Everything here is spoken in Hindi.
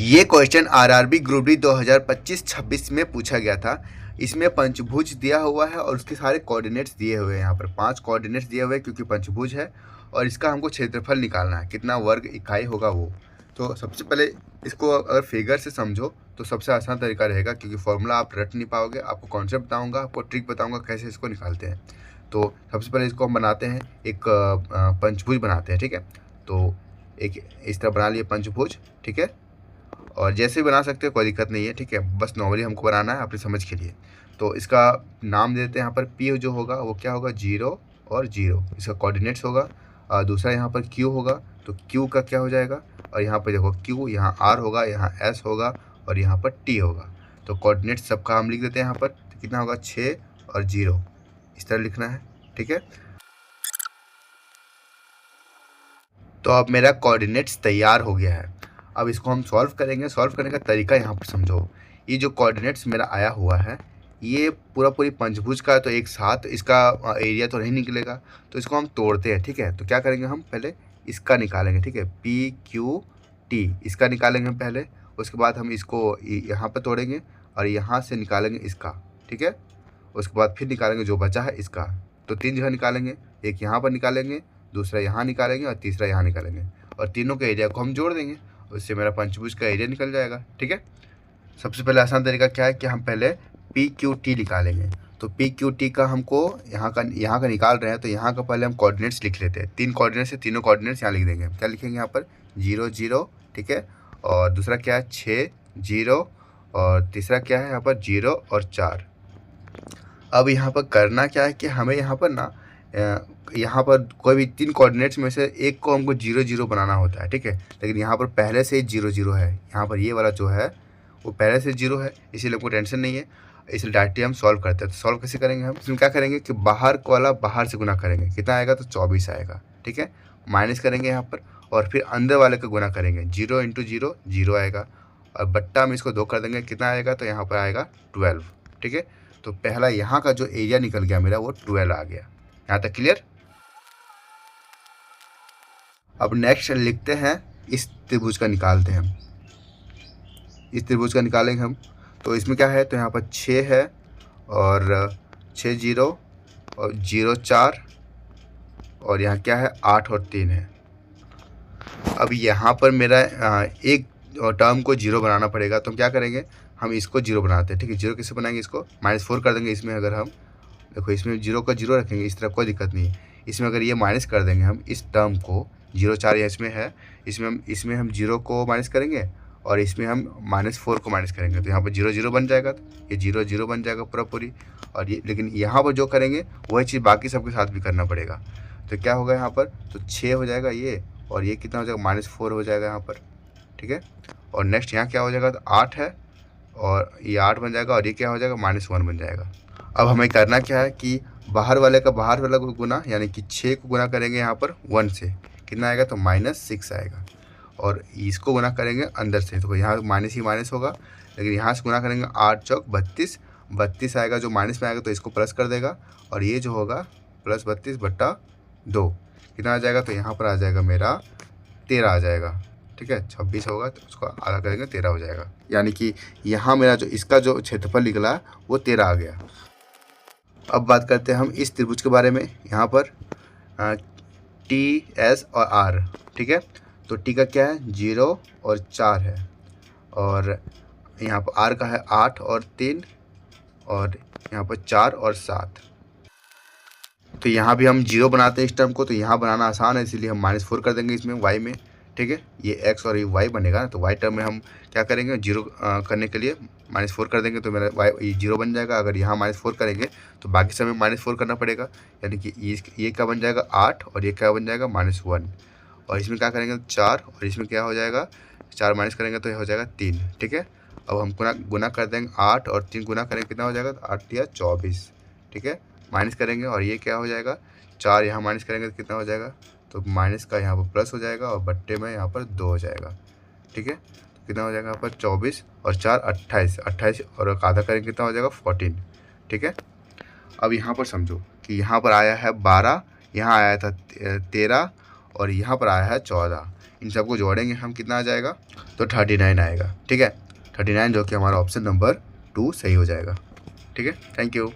ये क्वेश्चन आरआरबी ग्रुप डी 2025-26 में पूछा गया था। इसमें पंचभुज दिया हुआ है और उसके सारे कोऑर्डिनेट्स दिए हुए हैं। यहाँ पर 5 कोऑर्डिनेट्स दिए हुए हैं क्योंकि पंचभुज है और इसका हमको क्षेत्रफल निकालना है, कितना वर्ग इकाई होगा वो। तो सबसे पहले इसको अगर फिगर से समझो तो सबसे आसान तरीका रहेगा, क्योंकि फॉर्मूला आप रट नहीं पाओगे। आपको कॉन्सेप्ट बताऊँगा, आपको ट्रिक बताऊँगा कैसे इसको निकालते हैं। तो सबसे पहले इसको हम बनाते हैं, एक पंचभुज बनाते हैं, ठीक है। तो एक इस तरह बना लिए पंचभुज, ठीक है। और जैसे भी बना सकते हो, कोई दिक्कत नहीं है, ठीक है। बस नॉर्मली हमको बनाना है अपनी समझ के लिए। तो इसका नाम देते हैं यहाँ पर पी जो होगा वो क्या होगा, 0 और 0 इसका कोऑर्डिनेट्स होगा। और दूसरा यहाँ पर क्यू होगा, तो क्यू का क्या हो जाएगा, और यहाँ पर देखो क्यू, यहाँ आर होगा, यहाँ एस होगा और यहाँ पर टी होगा। तो कोऑर्डिनेट्स सबका हम लिख देते हैं यहाँ पर। तो कितना होगा, 6 और 0, इस तरह लिखना है, ठीक है। तो अब मेरा कोऑर्डिनेट्स तैयार हो गया है। अब इसको हम सॉल्व करेंगे। सॉल्व करने का तरीका यहाँ पर समझो। ये जो कोऑर्डिनेट्स मेरा आया हुआ है, ये पूरी पंचभुज का, तो एक साथ इसका एरिया तो नहीं निकलेगा, तो इसको हम तोड़ते हैं, ठीक है। तो क्या करेंगे, हम पहले इसका निकालेंगे, ठीक है, पी क्यू टी इसका निकालेंगे हम पहले। उसके बाद हम इसको यहाँ पर तोड़ेंगे और यहाँ से निकालेंगे इसका, ठीक है। उसके बाद फिर निकालेंगे जो बचा है इसका। तो 3 जगह निकालेंगे, एक यहाँ पर निकालेंगे, दूसरा यहाँ निकालेंगे और तीसरा यहाँ निकालेंगे, और तीनों के एरिया को हम जोड़ देंगे। उससे मेरा पंचभुज का एरिया निकल जाएगा, ठीक है। सबसे पहले आसान तरीका क्या है कि हम पहले पी क्यू टी निकालेंगे। तो पी क्यू टी का हमको यहाँ का निकाल रहे हैं, तो यहाँ का पहले हम कोऑर्डिनेट्स लिख लेते हैं। 3 कोऑर्डिनेट्स से तीनों कोऑर्डिनेट्स यहाँ लिख देंगे। क्या लिखेंगे यहाँ पर, 0 0, ठीक है। और दूसरा क्या है, 6 0, और तीसरा क्या है यहाँ पर 0 और 4। अब यहाँ पर करना क्या है कि हमें यहाँ पर ना यहाँ पर कोई भी 3 कोऑर्डिनेट्स में से एक को हमको 0 0 बनाना होता है, ठीक है। लेकिन यहाँ पर पहले से ही 0 0 है। यहाँ पर ये वाला जो है वो पहले से 0 है, इसीलिए हमको टेंशन नहीं है। इसलिए डायरेक्टली हम सॉल्व करते हैं। तो सॉल्व कैसे करेंगे हम, इसमें क्या करेंगे कि बाहर वाला बाहर से गुना करेंगे, कितना आएगा, तो 24 आएगा, ठीक है। माइनस करेंगे यहाँ पर, और फिर अंदर वाले का गुना करेंगे, 0 × 0 0 आएगा, और बट्टा में इसको 2 कर देंगे, कितना आएगा, तो यहाँ पर आएगा 12, ठीक है। तो पहला यहाँ का जो एरिया निकल गया मेरा वो 12 आ गया। यहाँ तक क्लियर। अब नेक्स्ट लिखते हैं, इस त्रिभुज का निकालते हैं हम। इस त्रिभुज का निकालेंगे हम। तो इसमें क्या है, तो यहाँ पर 6 है और 6 0 और 0 4, और यहाँ क्या है, 8 और 3 है। अब यहाँ पर मेरा एक टर्म को 0 बनाना पड़ेगा। तो हम क्या करेंगे, हम इसको 0 बनाते हैं, ठीक है। 0 कैसे बनाएंगे, इसको -4 कर देंगे। इसमें अगर हम देखो, इसमें 0 का 0 रखेंगे, इस तरह कोई दिक्कत नहीं है। इसमें अगर ये माइनस कर देंगे हम इस टर्म को, 0 4 इसमें है, इसमें हम 0 को माइनस करेंगे और इसमें हम -4 को माइनस करेंगे। तो यहाँ पर 0 0 बन जाएगा, तो ये 0 0 बन जाएगा पूरी। और ये लेकिन यहाँ पर जो करेंगे वही चीज़ बाकी सबके साथ भी करना पड़ेगा। तो क्या होगा यहाँ पर, तो 6 हो जाएगा ये, और ये कितना हो जाएगा, -4 हो जाएगा यहाँ पर, ठीक है। और नेक्स्ट यहाँ क्या हो जाएगा, तो 8 है, और ये 8 बन जाएगा, और ये क्या हो जाएगा, -1 बन जाएगा। अब हमें करना क्या है कि बाहर वाले का बाहर वाला को गुना, यानी कि 6 को गुना करेंगे यहाँ पर 1 से, कितना आएगा, तो -6 आएगा। और इसको गुना करेंगे अंदर से, तो यहाँ माइनस ही माइनस होगा, लेकिन यहाँ से गुना करेंगे 8 चौक 32, 32 आएगा, जो माइनस में आएगा तो इसको प्लस कर देगा, और ये जो होगा +32/2 कितना आ जाएगा, तो यहाँ पर आ जाएगा मेरा 13 आ जाएगा, ठीक है। 26 होगा तो उसको आधा करेंगे 13 हो जाएगा, यानी कि यहाँ मेरा जो इसका जो क्षेत्रफल निकला वो 13 आ गया। अब बात करते हैं हम इस त्रिभुज के बारे में। यहाँ पर टी एस और आर, ठीक है। तो टी का क्या है, 0 और 4 है, और यहाँ पर आर का है 8 और 3, और यहाँ पर 4 और 7। तो यहाँ भी हम 0 बनाते हैं इस टर्म को, तो यहाँ बनाना आसान है, इसीलिए हम -4 कर देंगे इसमें y में, ठीक है। ये x और ये y बनेगा ना, तो y टर्म में हम क्या करेंगे, 0 करने के लिए -4 कर देंगे, तो मेरा y 0 बन जाएगा। अगर यहाँ -4 करेंगे तो बाकी समय -4 करना पड़ेगा, यानी कि ये क्या बन जाएगा, 8, और ये क्या बन जाएगा, -1। और इसमें क्या करेंगे, 4, और इसमें क्या हो जाएगा, 4 माइनस करेंगे तो ये हो जाएगा 3, ठीक है। अब हम गुना कर देंगे, 8 और 3 गुना करेंगे, कितना हो जाएगा, 8 या 24, ठीक है। माइनस करेंगे, और ये क्या हो जाएगा, 4 यहाँ माइनस करेंगे तो कितना हो जाएगा, तो माइनस का यहाँ पर प्लस हो जाएगा, और बट्टे में यहाँ पर 2 हो जाएगा, ठीक है। तो कितना हो जाएगा यहाँ पर 24 और 4 28, 28 और आधा करेंगे कितना हो जाएगा, 14, ठीक है। अब यहाँ पर समझो कि यहाँ पर आया है 12, यहाँ आया था 13, और यहाँ पर आया है 14। इन सबको जोड़ेंगे हम, कितना आ जाएगा, तो 39 आएगा। ठीक है, 39 जो कि हमारा ऑप्शन नंबर 2 सही हो जाएगा। ठीक है, थैंक यू।